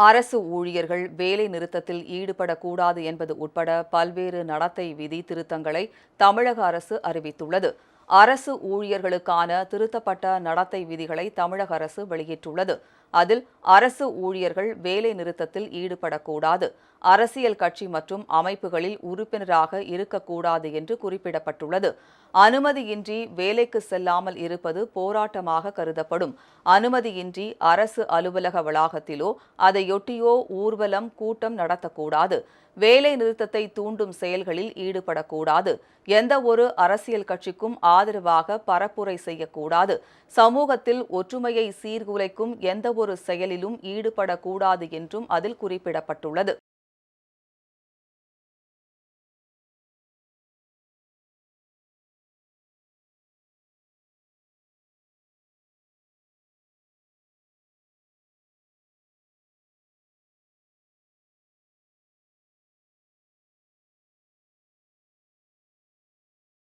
அரசு ஊழியர்கள் வேலை நிறுத்தத்தில் ஈடுபடக்கூடாது என்பது உட்பட பல்வேறு நடத்தை விதி திருத்தங்களை தமிழக அரசு அறிவித்துள்ளது. அரசு ஊழியர்களுக்கான திருத்தப்பட்ட நடத்தை விதிகளை தமிழக அரசு வெளியிட்டுள்ளது. அதில் அரசு ஊழியர்கள் வேலை நிறுத்தத்தில் ஈடுபடக்கூடாது, அரசியல் கட்சி மற்றும் அமைப்புகளில் உறுப்பினராக இருக்கக்கூடாது என்று குறிப்பிடப்பட்டுள்ளது. அனுமதியின்றி வேலைக்கு செல்லாமல் இருப்பது போராட்டமாக கருதப்படும். அனுமதியின்றி அரசு அலுவலக வளாகத்திலோ அதையொட்டியோ ஊர்வலம், கூட்டம் நடத்தக்கூடாது. வேலை நிறுத்தத்தை தூண்டும் செயல்களில் ஈடுபடக்கூடாது. எந்த ஒரு அரசியல் கட்சிக்கும் ஆதரவாக பரப்புரை செய்யக்கூடாது. சமூகத்தில் ஒற்றுமையை சீர்குலைக்கும் எந்த ஒரு செயலிலும் ஈடுபடக்கூடாது என்றும் அதில் குறிப்பிடப்பட்டுள்ளது.